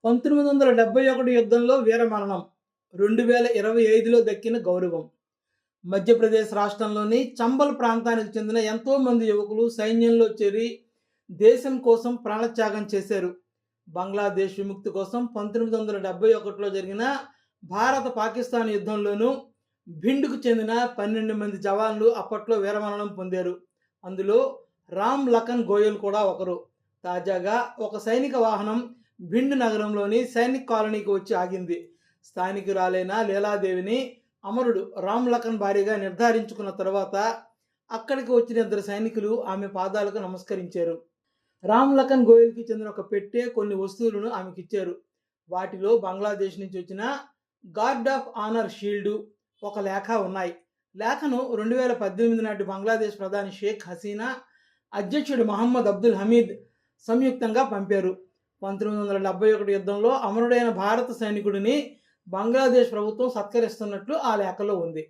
1971 యుద్ధంలో వీరమరణం. 2025లో దక్కిన గౌరవం. మధ్యప్రదేశ్ రాష్ట్రంలోని చంబల్ ప్రాంతానికి చెందిన ఎంతోమంది యువకులు సైన్యంలో చేరి దేశం కోసం ప్రాణత్యాగం చేశారు. బంగ్లాదేశ్ విముక్తి కోసం 1971లో జరిగిన భారత-పాకిస్తాన్ యుద్ధంలోనూ భిండ్‌కు చెందిన 12 మంది జవాన్లు అప్పట్లో వీరమరణం పొందారు. అందులో రామ్ లఖన్ గోయల్ కూడా ఒకరు. తాజాగా ఒక సైనిక వాహనం భిండ్ నగరంలోని సైనిక్ కాలనీకి వచ్చి ఆగింది. స్థానికురాలైన లీలాదేవిని అమరుడు రామ్ లఖన్ భార్యగా నిర్ధారించుకున్న తర్వాత అక్కడికి వచ్చిన ఇద్దరు సైనికులు ఆమె పాదాలకు నమస్కరించారు. రామ్ లఖన్ గోయల్‌కి చెందిన ఒక పెట్టె, కొన్ని వస్తువులను ఆమెకిచ్చారు. వాటిలో బంగ్లాదేశ్ నుంచి వచ్చిన గార్డ్ ఆఫ్ ఆనర్ షీల్డు, ఒక లేఖ ఉన్నాయి. లేఖను 2018 నాటి బంగ్లాదేశ్ ప్రధాని షేక్ హసీనా, అధ్యక్షుడు మహమ్మద్ అబ్దుల్ హమీద్ సంయుక్తంగా పంపారు. 1971 యుద్ధంలో అమరుడైన భారత సైనికుడిని బంగ్లాదేశ్ ప్రభుత్వం సత్కరిస్తున్నట్లు ఆ లేఖలో ఉంది.